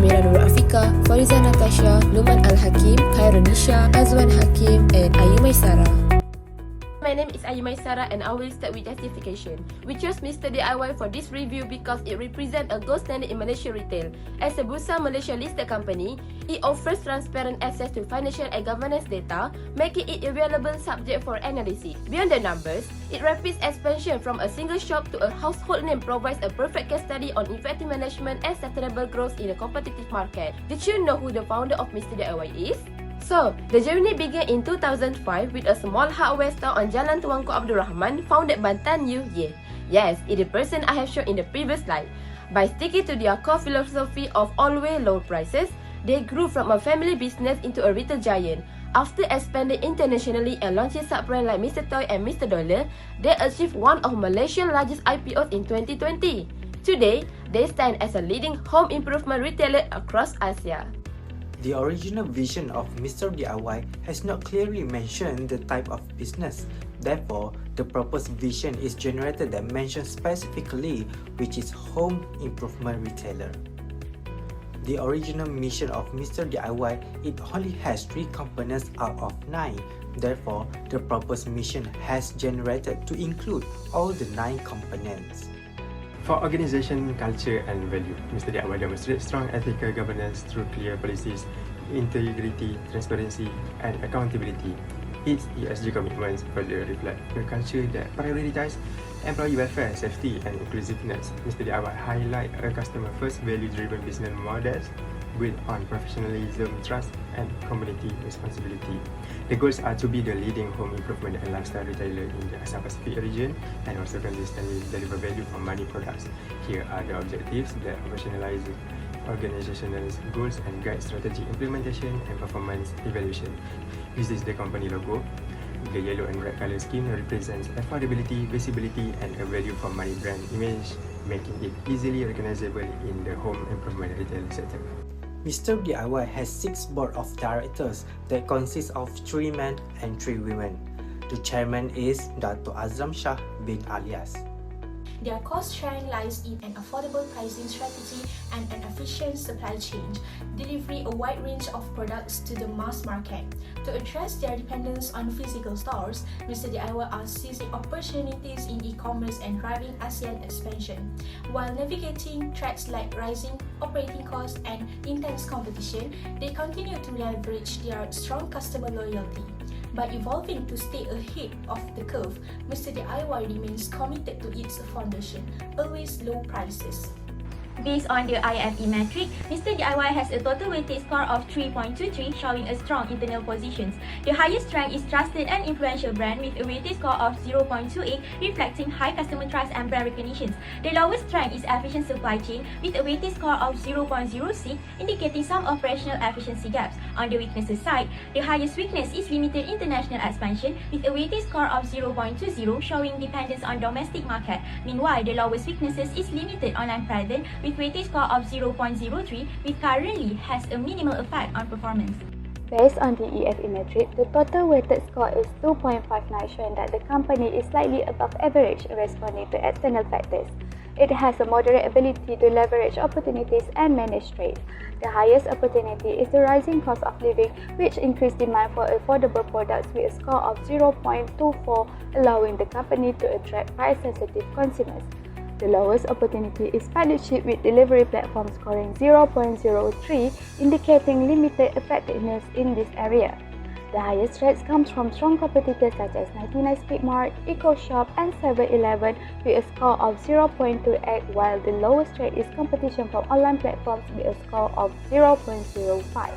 Amira Nur Afika, Fariza Natasha, Luman Al-Hakim, Khairunisha, Azwan Hakim, and Ayu Maisara. My name is Ayu Maisara and I will start with justification. We chose Mr. D.I.Y for this review because it represents a gold standard in Malaysia retail. As a Bursa Malaysia listed company, it offers transparent access to financial and governance data, making it available subject for analysis. Beyond the numbers, its rapid expansion from a single shop to a household name provides a perfect case study on effective management and sustainable growth in a competitive market. Did you know who the founder of Mr. D.I.Y is? So, the journey began in 2005 with a small hardware store on Jalan Tuanku Abdul Rahman founded by Tan Yu Ye. Yes, it is the person I have shown in the previous slide. By sticking to their core philosophy of always low prices, they grew from a family business into a retail giant. After expanding internationally and launching sub-brands like Mr. Toy and Mr. Dollar, they achieved one of Malaysia's largest IPOs in 2020. Today, they stand as a leading home improvement retailer across Asia. The original vision of Mr. D.I.Y has not clearly mentioned the type of business. Therefore, the proposed vision is generated that mentions specifically which is home improvement retailer. The original mission of Mr. D.I.Y, it only has 3 components out of 9. Therefore, the proposed mission has generated to include all the 9 components. For organization culture and value, Mr. D.I.Y demonstrates strong ethical governance through clear policies, integrity, transparency, and accountability. Its ESG commitments further reflect a culture that prioritizes employee welfare, safety, and inclusiveness. Mr. D.I.Y highlight a customer-first, value-driven business model built on professionalism, trust, and community responsibility. The goals are to be the leading home improvement and lifestyle retailer in the Asia Pacific region and also consistently deliver value for money products. Here are the objectives that operationalize organizational goals and guide strategy implementation and performance evaluation. This is the company logo. The yellow and red color scheme represents affordability, visibility, and a value for money brand image, making it easily recognizable in the home improvement retail sector. Mr. D.I.Y has 6 board of directors that consist of 3 men and 3 women. The chairman is Dato' Azram Shah bin Alias. Their core strength lies in an affordable pricing strategy and an efficient supply chain, delivering a wide range of products to the mass market. To address their dependence on physical stores, Mr. D.I.Y are seizing opportunities in e-commerce and driving ASEAN expansion. While navigating threats like rising operating costs and intense competition, they continue to leverage their strong customer loyalty. By evolving to stay ahead of the curve, Mr. D.I.Y remains committed to its foundation, always low prices. Based on the IFE metric, Mr. D.I.Y has a total weighted score of 3.23, showing a strong internal positions. The highest rank is trusted and influential brand with a weighted score of 0.28, reflecting high customer trust and brand recognitions. The lowest rank is efficient supply chain with a weighted score of 0.06, indicating some operational efficiency gaps. On the weaknesses side, the highest weakness is limited international expansion with a weighted score of 0.20, showing dependence on domestic market. Meanwhile, the lowest weaknesses is limited online presence with weighted score of 0.03, which currently has a minimal effect on performance. Based on the EFE metric, the total weighted score is 2.59, showing that the company is slightly above average in responding to external factors. It has a moderate ability to leverage opportunities and manage trade. The highest opportunity is the rising cost of living, which increased demand for affordable products with a score of 0.24, allowing the company to attract price-sensitive consumers. The lowest opportunity is partnership with delivery platforms scoring 0.03, indicating limited effectiveness in this area. The highest threats comes from strong competitors such as 99 Speedmart, EcoShop, and 7-Eleven with a score of 0.28, while the lowest threat is competition from online platforms with a score of 0.05.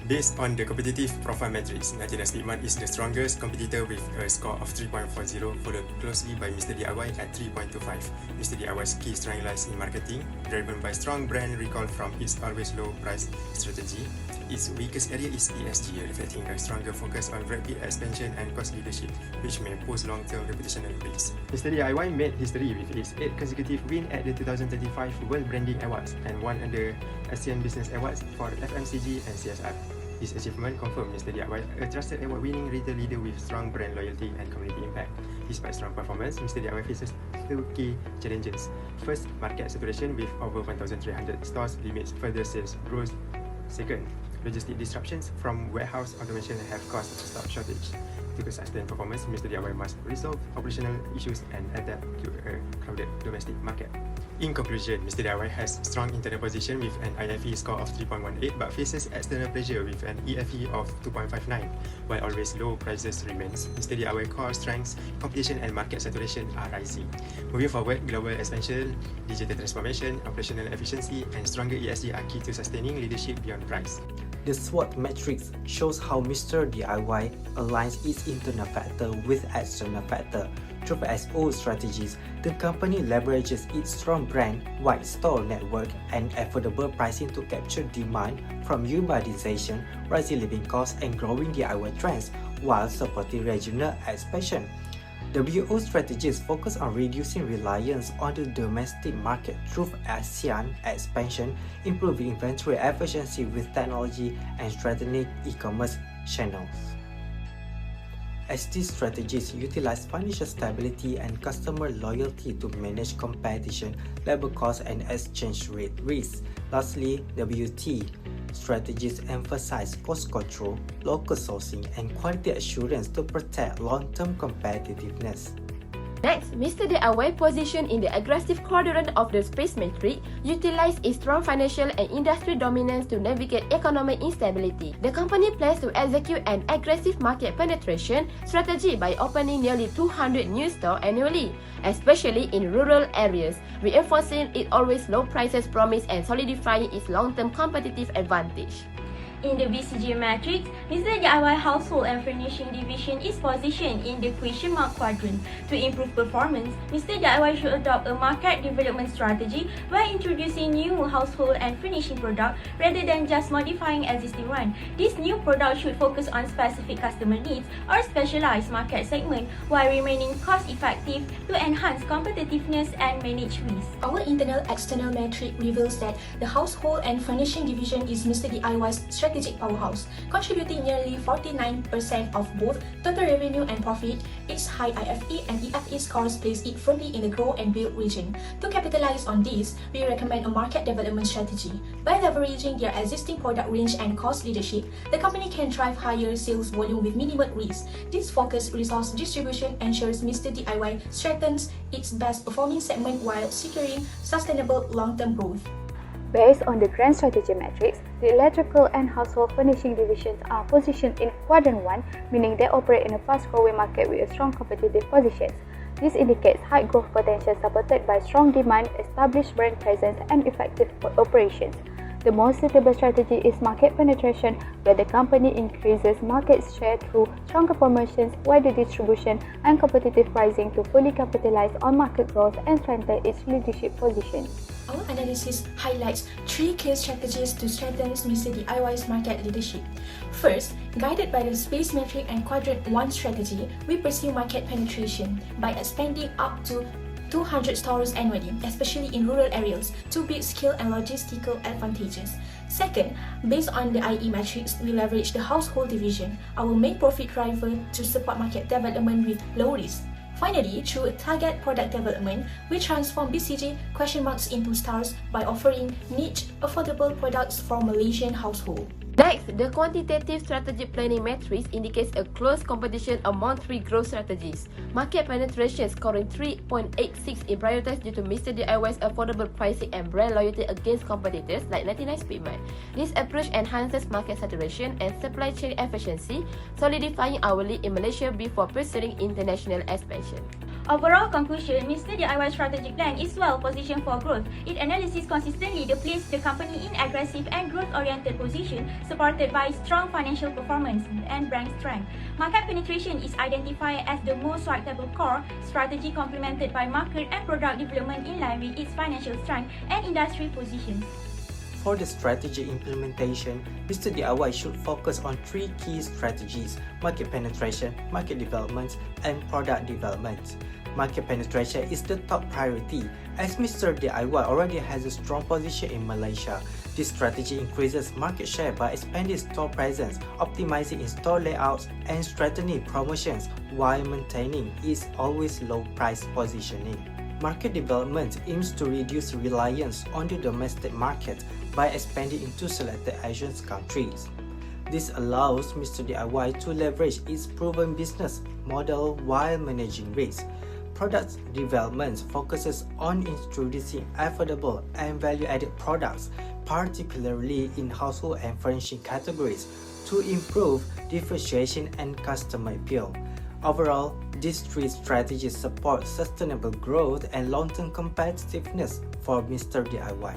Based on the competitive profile metrics, 99 Speedmart is the strongest competitor with a score of 3.40, followed closely by Mr. D.I.Y at 3.25. Mr. D.I.Y's key strength lies in marketing, driven by strong brand recall from its always low price strategy. Its weakest area is ESG, reflecting a stronger focus on rapid expansion and cost leadership, which may pose long-term reputational risks. Mr. D.I.Y made history with its 8 consecutive wins at the 2025 World Branding Awards and one of the ASEAN Business Awards for FMCG and CSR. This achievement confirmed Mr. D.I.Y a trusted award-winning retail leader with strong brand loyalty and community impact. Despite strong performance, Mr. D.I.Y faces two key challenges. First, market saturation with over 1,300 stores limits further sales growth. Second, logistic disruptions from warehouse automation have caused stock shortage. To sustain performance, Mr. D.I.Y must resolve operational issues and adapt to a crowded domestic market. In conclusion, Mr. D.I.Y has strong internal position with an IFE score of 3.18 but faces external pressure with an EFE of 2.59. While always low prices remains, Mr. D.I.Y core strengths, competition and market saturation are rising. Moving forward, global expansion, digital transformation, operational efficiency and stronger ESG are key to sustaining leadership beyond price. The SWOT matrix shows how Mr. D.I.Y aligns its internal factor with external factor. Through SO strategies, the company leverages its strong brand, wide store network, and affordable pricing to capture demand from urbanization, rising living costs, and growing DIY trends while supporting regional expansion. WO strategies focus on reducing reliance on the domestic market through ASEAN expansion, improving inventory efficiency with technology, and strengthening e-commerce channels. As these strategies utilize financial stability and customer loyalty to manage competition, labor costs, and exchange rate risks. Lastly, WT strategies emphasize cost control, local sourcing, and quality assurance to protect long-term competitiveness. Next, Mr. D.I.Y position in the aggressive quadrant of the space matrix utilize its strong financial and industry dominance to navigate economic instability. The company plans to execute an aggressive market penetration strategy by opening nearly 200 new stores annually, especially in rural areas, reinforcing its always low prices promise and solidifying its long-term competitive advantage. In the BCG matrix, Mr. D.I.Y Household and Furnishing Division is positioned in the question mark quadrant. To improve performance, Mr. D.I.Y should adopt a market development strategy by introducing new household and furnishing products rather than just modifying existing one. This new product should focus on specific customer needs or specialized market segment while remaining cost-effective to enhance competitiveness and manage risk. Our internal-external metric reveals that the Household and Furnishing Division is Mr. D.I.Y's strategic powerhouse, contributing nearly 49% of both total revenue and profit. Its high IFE and EFE scores place it firmly in the grow and build region. To capitalize on this, we recommend a market development strategy. By leveraging their existing product range and cost leadership, the company can drive higher sales volume with minimal risk. This focused resource distribution ensures Mr. D.I.Y strengthens its best performing segment while securing sustainable long-term growth. Based on the Grand Strategy Matrix, the Electrical and Household Furnishing divisions are positioned in Quadrant 1, meaning they operate in a fast-growing market with strong competitive positions. This indicates high growth potential supported by strong demand, established brand presence, and effective operations. The most suitable strategy is market penetration, where the company increases market share through stronger promotions, wider distribution, and competitive pricing to fully capitalize on market growth and strengthen its leadership position. Our analysis highlights three key strategies to strengthen Mr. D.I.Y's market leadership. First, guided by the Space Metric and Quadrant 1 strategy, we pursue market penetration by expanding up to 200 stores annually, especially in rural areas, to build skill and logistical advantages. Second, based on the IE matrix, we leverage the Household division, our main profit driver, to support market development with low risk. Finally, through target product development, we transform BCG question marks into stars by offering niche, affordable products for Malaysian households. Next, the quantitative strategic planning matrix indicates a close competition among three growth strategies. Market penetration scoring 3.86 in prioritized due to Mr. D.I.Y's affordable pricing and brand loyalty against competitors like 99 Speedmart. This approach enhances market saturation and supply chain efficiency, solidifying our lead in Malaysia before pursuing international expansion. Overall conclusion, Mr. D.I.Y strategic plan is well positioned for growth. It analyses consistently to place the company in aggressive and growth-oriented position, supported by strong financial performance and brand strength. Market penetration is identified as the most suitable core strategy, complemented by market and product development in line with its financial strength and industry positions. For the strategy implementation, Mr. D.I.Y should focus on three key strategies: market penetration, market development, and product development. Market penetration is the top priority, as Mr. D.I.Y already has a strong position in Malaysia. This strategy increases market share by expanding store presence, optimizing in-store layouts, and strengthening promotions while maintaining its always low price positioning. Market development aims to reduce reliance on the domestic market by expanding into selected Asian countries. This allows Mr. D.I.Y to leverage its proven business model while managing risks. Product development focuses on introducing affordable and value-added products, particularly in household and furnishing categories, to improve differentiation and customer appeal. Overall, these three strategies support sustainable growth and long-term competitiveness for Mr. D.I.Y.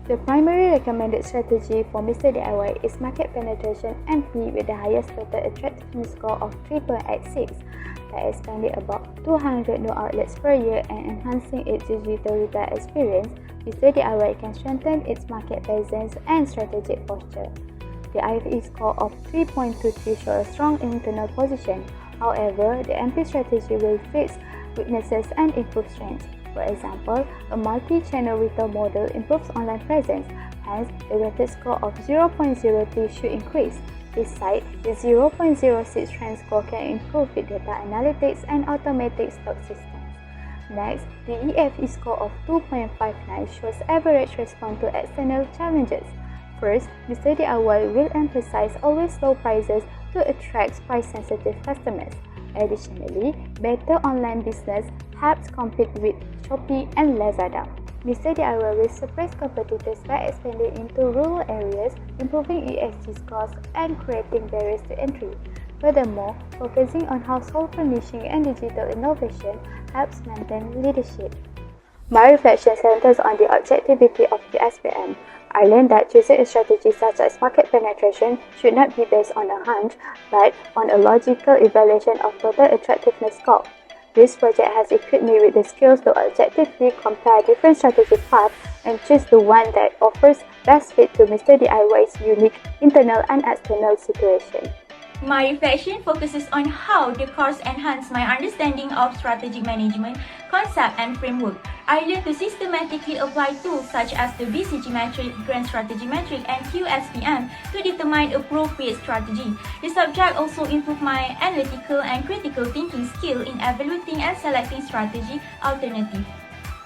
The primary recommended strategy for Mr. D.I.Y is market penetration MP with the highest total attractiveness score of 3.86. By expanding about 200 new outlets per year and enhancing its digital retail experience, Mr. D.I.Y can strengthen its market presence and strategic posture. The IFE score of 3.23 shows a strong internal position. However, the MP strategy will fix weaknesses and improve strengths. For example, a multi-channel retail model improves online presence, hence the weighted score of 0.03 should increase. Besides, the 0.06 trend score can improve with data analytics and automatic stock systems. Next, the EFE score of 2.59 shows average response to external challenges. First, Mr. D.I.Y will emphasize always low prices to attract price-sensitive customers. Additionally, better online business helps compete with Shopee and Lazada. Mr. D.I.Y will surprise competitors by expanding into rural areas, improving ESG scores, and creating barriers to entry. Furthermore, focusing on household furnishing and digital innovation helps maintain leadership. My reflection centers on the objectivity of the SPM. I learned that choosing a strategy such as market penetration should not be based on a hunch, but on a logical evaluation of total attractiveness score. This project has equipped me with the skills to objectively compare different strategic paths and choose the one that offers best fit to Mr. D.I.Y.'s unique internal and external situation. My reflection focuses on how the course enhanced my understanding of strategic management, concept and framework. I learned to systematically apply tools such as the BCG metric, Grand Strategy metric and QSPM to determine appropriate strategy. The subject also improved my analytical and critical thinking skill in evaluating and selecting strategy alternatives.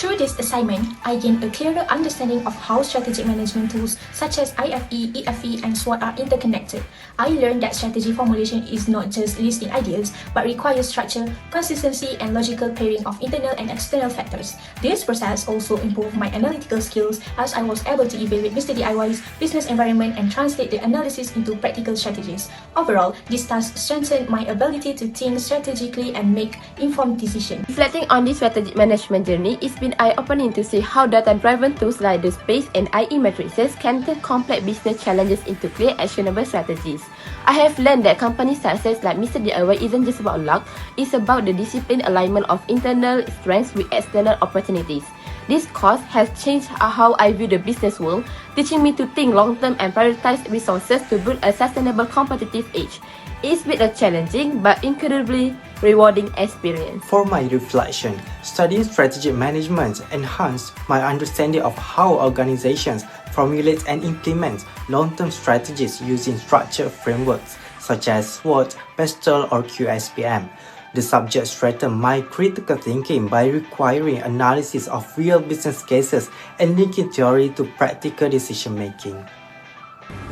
Through this assignment, I gained a clearer understanding of how strategic management tools such as IFE, EFE, and SWOT are interconnected. I learned that strategy formulation is not just listing ideas, but requires structure, consistency, and logical pairing of internal and external factors. This process also improved my analytical skills as I was able to evaluate Mr. D.I.Y.'s business environment and translate the analysis into practical strategies. Overall, this task strengthened my ability to think strategically and make informed decisions. Reflecting on this strategic management journey, it's been eye-opening to see how data-driven tools like the SPACE and IE matrices can turn complex business challenges into clear, actionable strategies. I have learned that company success like Mr. D.I.Y isn't just about luck, it's about the disciplined alignment of internal strengths with external opportunities. This course has changed how I view the business world, teaching me to think long-term and prioritize resources to build a sustainable competitive edge. It's been a challenging but incredibly rewarding experience. For my reflection, studying strategic management enhanced my understanding of how organizations formulate and implement long-term strategies using structured frameworks such as SWOT, PESTLE, or QSPM. The subject strengthened my critical thinking by requiring analysis of real business cases and linking theory to practical decision-making.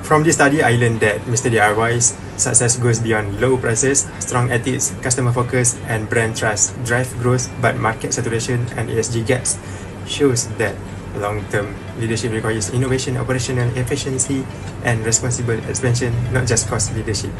From this study, I learned that Mr. D.I.Y.'s success goes beyond low prices, strong ethics, customer focus, and brand trust drive growth, but market saturation and ESG gaps shows that long-term leadership requires innovation, operational efficiency, and responsible expansion, not just cost leadership.